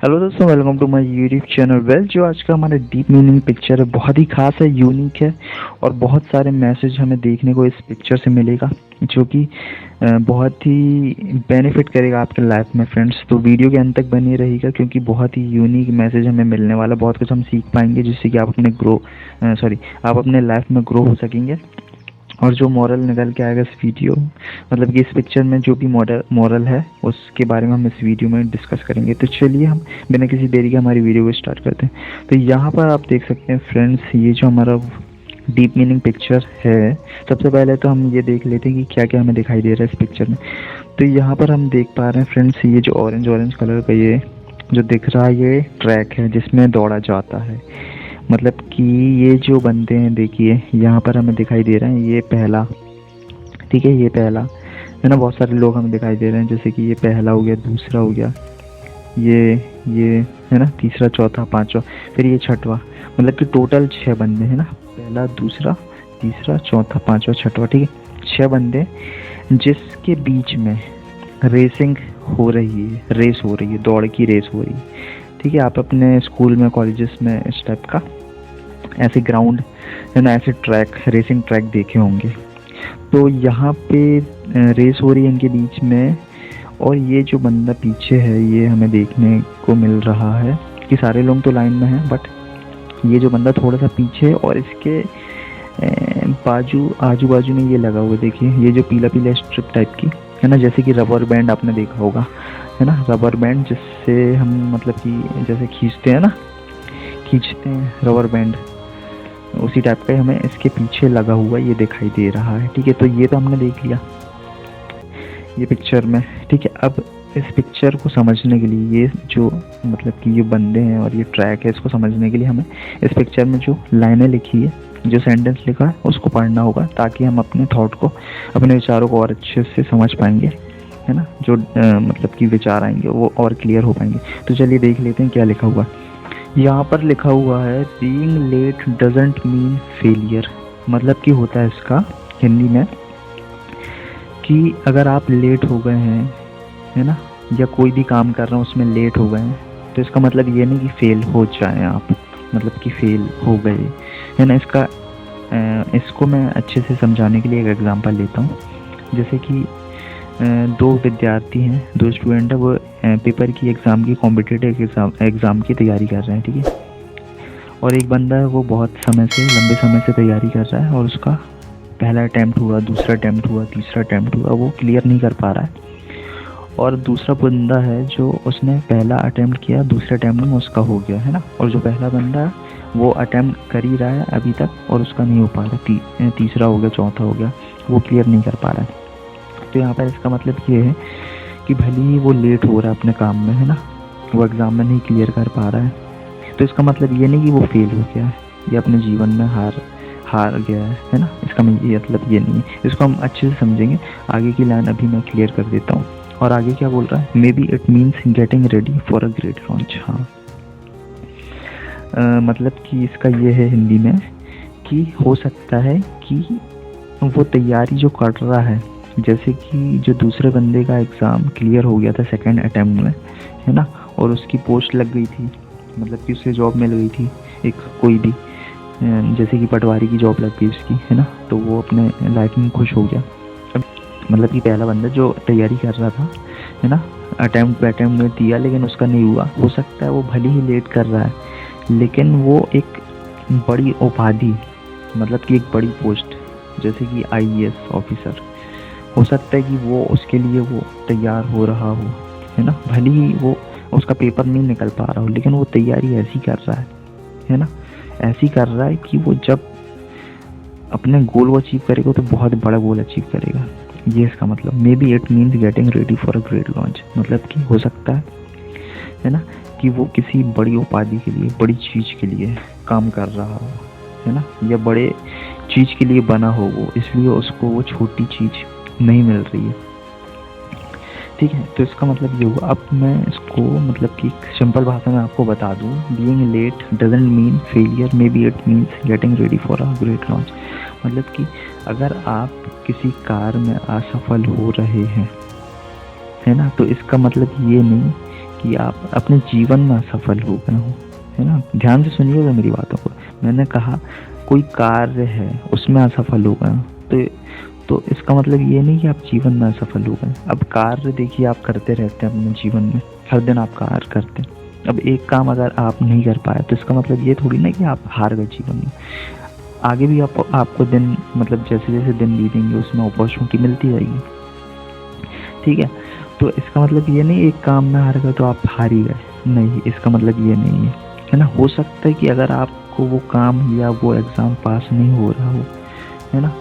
Hello दोस्तों, welcome to my YouTube channel. जो आज का हमारा डीप मीनिंग पिक्चर है, बहुत ही खास है, यूनिक है और बहुत सारे मैसेज हमें देखने को इस पिक्चर से मिलेगा, जो कि बहुत ही बेनिफिट करेगा आपके लाइफ में फ्रेंड्स। तो वीडियो के अंत तक बनी रहेगा, क्योंकि बहुत ही यूनिक मैसेज हमें मिलने वाला, बहुत कुछ हम सीख पाएंगे, जिससे कि आप अपने लाइफ में ग्रो हो सकेंगे। और जो मॉरल निकल के आएगा इस वीडियो, मतलब कि इस पिक्चर में जो भी मॉरल है, उसके बारे में हम इस वीडियो में डिस्कस करेंगे। तो चलिए हम बिना किसी देरी के हमारी वीडियो को स्टार्ट करते हैं। तो यहाँ पर आप देख सकते हैं फ्रेंड्स, ये जो हमारा डीप मीनिंग पिक्चर है, सबसे पहले तो हम ये देख लेते हैं कि क्या क्या हमें दिखाई दे रहा है इस पिक्चर में। तो यहाँ पर हम देख पा रहे हैं फ्रेंड्स, ये जो ऑरेंज ऑरेंज कलर का ये जो दिख रहा है, ये ट्रैक है जिसमें दौड़ा जाता है। मतलब कि ये जो बंदे हैं, देखिए यहाँ पर हमें दिखाई दे रहे हैं, ये पहला, ठीक है, ये पहला है ना। बहुत सारे लोग हमें दिखाई दे रहे हैं, जैसे कि ये पहला हो गया, दूसरा हो गया, ये है ना, तीसरा, चौथा, पांचवा, फिर ये छठवा। मतलब कि टोटल 6 बंदे हैं ना, पहला, दूसरा, तीसरा, चौथा, पांचवा, छठवा, ठीक है, 6 बंदे जिसके बीच में रेसिंग हो रही है, रेस हो रही है, दौड़ की रेस हो रही है। ठीक है, आप अपने स्कूल में, कॉलेजेस में इस टाइप का ऐसे ग्राउंड है ना, ऐसे ट्रैक, रेसिंग ट्रैक देखे होंगे। तो यहाँ पे रेस हो रही है इनके बीच में, और ये जो बंदा पीछे है, ये हमें देखने को मिल रहा है कि सारे लोग तो लाइन में हैं, बट ये जो बंदा थोड़ा सा पीछे, और इसके आजू बाजू में ये लगा हुआ, देखिए ये जो पीला पीला स्ट्रिप टाइप की है ना, जैसे कि रबर बैंड आपने देखा होगा, है ना, रबर बैंड जिससे हम मतलब कि जैसे खींचते हैं रबर बैंड, उसी टाइप का हमें इसके पीछे लगा हुआ ये दिखाई दे रहा है। ठीक है, तो ये तो हमने देख लिया ये पिक्चर में। ठीक है, अब इस पिक्चर को समझने के लिए, ये जो मतलब कि ये बंदे हैं और ये ट्रैक है, इसको समझने के लिए हमें इस पिक्चर में जो लाइनें लिखी है, जो सेंटेंस लिखा है, उसको पढ़ना होगा, ताकि हम अपने थॉट को, अपने विचारों को और अच्छे से समझ पाएंगे, है ना। जो मतलब कि विचार आएंगे वो और क्लियर हो पाएंगे। तो चलिए देख लेते हैं क्या लिखा हुआ है। यहाँ पर लिखा हुआ है, being late doesn't mean failure. मतलब कि होता है इसका हिंदी में कि अगर आप लेट हो गए हैं, है ना, या कोई भी काम कर रहे हैं उसमें लेट हो गए हैं, तो इसका मतलब ये नहीं कि फेल हो जाए आप, मतलब कि फेल हो गए, है ना। इसको मैं अच्छे से समझाने के लिए एक एग्जांपल लेता हूँ। जैसे कि 2 विद्यार्थी हैं, 2 स्टूडेंट हैं, वो पेपर की एग्ज़ाम की, कॉम्पिटिटिव एग्ज़ाम की तैयारी कर रहे हैं, ठीक है। और एक बंदा है, वो बहुत समय से, लंबे समय से तैयारी कर रहा है, और उसका पहला अटैम्प्ट हुआ, दूसरा अटैम्प्ट हुआ, तीसरा अटैम्प्ट हुआ, वो क्लियर नहीं कर पा रहा है। और दूसरा बंदा है जो उसने पहला अटैम्प्ट किया, दूसरे अटैम्प्ट में उसका हो गया, है ना। और जो पहला बंदा है वो अटैम्प्ट कर ही रहा है अभी तक, और उसका नहीं हो पा रहा, तीसरा हो गया, चौथा हो गया, वो क्लियर नहीं कर पा रहा है। तो यहाँ पर इसका मतलब ये है कि भले ही वो लेट हो रहा है अपने काम में, है ना, वो एग्ज़ाम में नहीं क्लियर कर पा रहा है, तो इसका मतलब ये नहीं कि वो फेल हो गया है, ये अपने जीवन में हार गया है ना। इसका ये मतलब ये नहीं है। इसको हम अच्छे से समझेंगे। आगे की लाइन अभी मैं क्लियर कर देता हूँ। और आगे क्या बोल रहा है, may be it means getting ready for a great launch. हाँ, मतलब कि इसका ये है हिंदी में कि हो सकता है कि वो तैयारी जो कर रहा है, जैसे कि जो दूसरे बंदे का एग्ज़ाम क्लियर हो गया था सेकंड अटैम्प्ट में, है ना, और उसकी पोस्ट लग गई थी, मतलब कि उसे जॉब मिल गई थी, एक कोई भी, जैसे कि पटवारी की जॉब लग गई उसकी, है ना, तो वो अपने लाइफ में खुश हो गया। मतलब कि पहला बंदा जो तैयारी कर रहा था, है ना, अटैम्प्ट में दिया, लेकिन उसका नहीं हुआ। हो सकता है वो भले ही लेट कर रहा है, लेकिन वो एक बड़ी उपाधि, मतलब कि एक बड़ी पोस्ट, जैसे कि IAS ऑफिसर, हो सकता है कि वो उसके लिए वो तैयार हो रहा हो, है ना। भले ही वो उसका पेपर नहीं निकल पा रहा हो, लेकिन वो तैयारी ऐसी कर रहा है ना, ऐसी कर रहा है कि वो जब अपने गोल को अचीव करेगा तो बहुत बड़ा गोल अचीव करेगा। ये इसका मतलब, may be it means getting ready for a great launch. मतलब कि हो सकता है ना, कि वो किसी बड़ी उपाधि के लिए, बड़ी चीज़ के लिए काम कर रहा हो, है ना, या बड़े चीज़ के लिए बना हो वो, इसलिए उसको वो छोटी चीज़ नहीं मिल रही है। ठीक है, तो इसका मतलब ये हुआ। अब मैं इसको मतलब कि सिंपल भाषा में आपको बता दूं, being late doesn't mean failure, maybe it means getting ready for a great launch. मतलब कि अगर आप किसी कार्य में असफल हो रहे हैं, है ना, तो इसका मतलब ये नहीं कि आप अपने जीवन में असफल हो गए हो, है ना। ध्यान से सुनिएगा मेरी बातों को। मैंने कहा कोई कार्य है उसमें असफल हो गए, तो इसका मतलब ये नहीं कि आप जीवन में असफल हो गए। अब कार्य देखिए आप करते रहते हैं अपने जीवन में, हर दिन आप कार्य करते हैं। अब एक काम अगर आप नहीं कर पाए तो इसका मतलब ये थोड़ी ना कि आप हार गए जीवन में। आगे भी आपको दिन मतलब जैसे जैसे दिन बीतेंगे उसमें अपॉर्चुनिटी मिलती जाएगी, ठीक है। तो इसका मतलब ये नहीं एक काम में हार गए तो आप हार ही गए, नहीं, इसका मतलब ये नहीं है ना। हो सकता है कि अगर आपको वो काम या वो एग्ज़ाम पास नहीं हो रहा हो, है ना,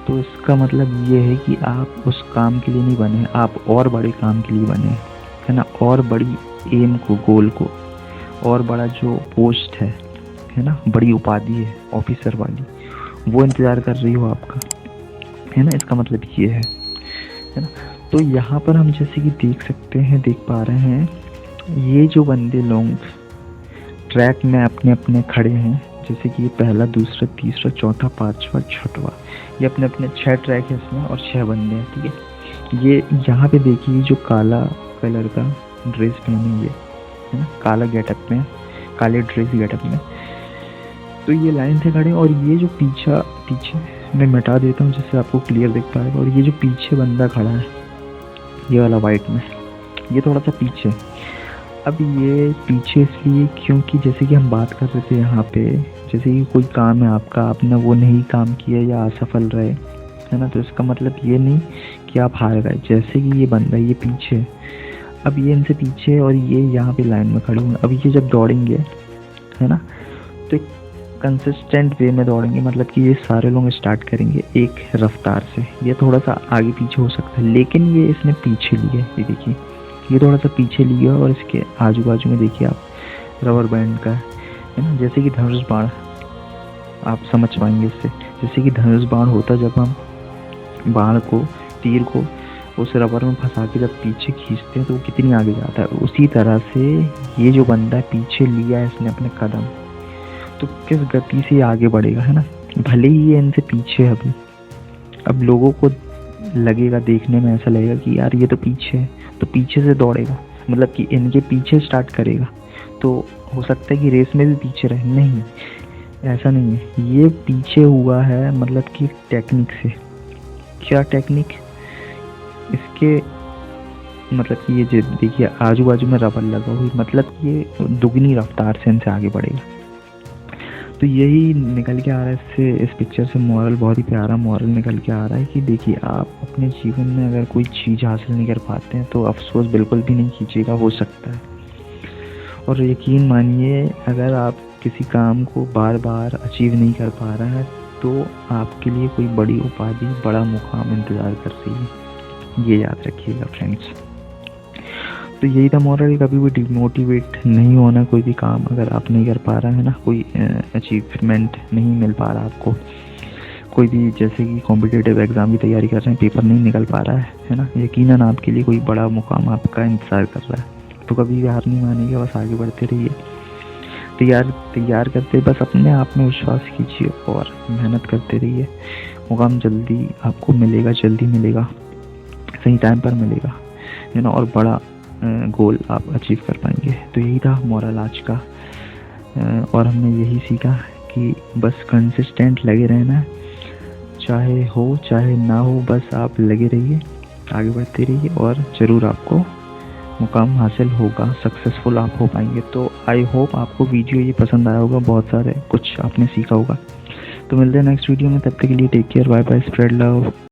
तो इसका मतलब ये है कि आप उस काम के लिए नहीं बने, आप और बड़े काम के लिए बने, है ना। और बड़ी एम को, गोल को, और बड़ा जो पोस्ट है ना, बड़ी उपाधि है ऑफिसर वाली, वो इंतज़ार कर रही हो आपका, है ना। इसका मतलब ये है ना। तो यहाँ पर हम जैसे कि देख पा रहे हैं, ये जो बंदे लोग ट्रैक में अपने अपने खड़े हैं, जैसे कि ये पहला, दूसरा, तीसरा, चौथा, पांचवा, छठवा, ये अपने अपने 6 ट्रैक है इसमें और 6 बंदे हैं, ठीक है। ये यहाँ पे देखिए जो काला कलर का ड्रेस पहने हुए, है ना, काला गेटअप में, काले ड्रेस गेटअप में, तो ये लाइन से खड़े। और ये जो पीछे मैं मिटा देता हूँ जिससे आपको क्लियर दिख पाएगा। और ये जो पीछे बंदा खड़ा है, ये वाला वाइट में, ये थोड़ा सा पीछे। अब ये पीछे इसलिए क्योंकि जैसे कि हम बात कर रहे थे यहाँ पे, जैसे कि कोई काम है आपका, आपने वो नहीं काम किया या असफल रहे, है ना, तो इसका मतलब ये नहीं कि आप हार गए। जैसे कि ये बंदा ये पीछे, अब ये इनसे पीछे और ये यहाँ पे लाइन में खड़े होंगे। अब ये जब दौड़ेंगे, है ना, तो कंसिस्टेंट वे में दौड़ेंगे, मतलब कि ये सारे लोग स्टार्ट करेंगे एक रफ्तार से। ये थोड़ा सा आगे पीछे हो सकता है, लेकिन ये इसने पीछे लिया, ये देखिए, ये थोड़ा सा पीछे लिया। और इसके आजू बाजू में देखिए आप रबर बैंड का, है ना, जैसे कि धनुष बाण, आप समझ पाएंगे इससे। जैसे कि धनुष बाण होता, जब हम बाण को, तीर को उस रबर में फंसा के जब पीछे खींचते हैं तो वो कितनी आगे जाता है, उसी तरह से ये जो बंदा पीछे लिया है इसने अपने कदम, तो किस गति से आगे बढ़ेगा, है ना। भले ही ये इनसे पीछे है अभी, अब लोगों को लगेगा, देखने में ऐसा लगेगा कि यार ये तो पीछे है, तो पीछे से दौड़ेगा, मतलब कि इनके पीछे स्टार्ट करेगा, तो हो सकता है कि रेस में भी पीछे रहे। नहीं, ऐसा नहीं है। ये पीछे हुआ है मतलब कि टेक्निक से। क्या टेक्निक? इसके मतलब कि ये देखिए आजू बाजू में रबर लगा हुई, मतलब ये दुगनी रफ्तार से इनसे आगे बढ़ेगा। तो यही निकल के आ रहा है इससे, इस पिक्चर से मॉरल, बहुत ही प्यारा मॉरल निकल के आ रहा है कि देखिए आप अपने जीवन में अगर कोई चीज़ हासिल नहीं कर पाते हैं तो अफसोस बिल्कुल भी नहीं कीजिएगा, हो सकता है। और यकीन मानिए अगर आप किसी काम को बार बार अचीव नहीं कर पा रहे हैं तो आपके लिए कोई बड़ी उपाधि, बड़ा मुकाम इंतज़ार कर रही है, ये याद रखिएगा फ्रेंड्स। तो यही था मॉरल, कभी भी डिमोटिवेट नहीं होना। कोई भी काम अगर आप नहीं कर पा रहे हैं ना, कोई अचीवमेंट नहीं मिल पा रहा आपको, कोई भी जैसे कि कॉम्पिटिटिव एग्ज़ाम की तैयारी कर रहे हैं, पेपर नहीं निकल पा रहा है ना, यकीनन आपके लिए कोई बड़ा मुकाम आपका इंतज़ार कर रहा है। तो कभी भी हार नहीं मानिए, बस आगे बढ़ते रहिए, तैयार करते बस अपने आप में विश्वास कीजिए और मेहनत करते रहिए। मुकाम जल्दी आपको मिलेगा, जल्दी मिलेगा, सही टाइम पर मिलेगा, है ना, और बड़ा गोल आप अचीव कर पाएंगे। तो यही था मॉरल आज का, और हमने यही सीखा कि बस कंसिस्टेंट लगे रहना, चाहे हो चाहे ना हो, बस आप लगे रहिए, आगे बढ़ते रहिए और ज़रूर आपको मुकाम हासिल होगा, सक्सेसफुल आप हो पाएंगे। तो आई होप आपको वीडियो ये पसंद आया होगा, बहुत सारे कुछ आपने सीखा होगा। तो मिलते हैं नेक्स्ट वीडियो में, तब तक के लिए take care, bye bye, spread love.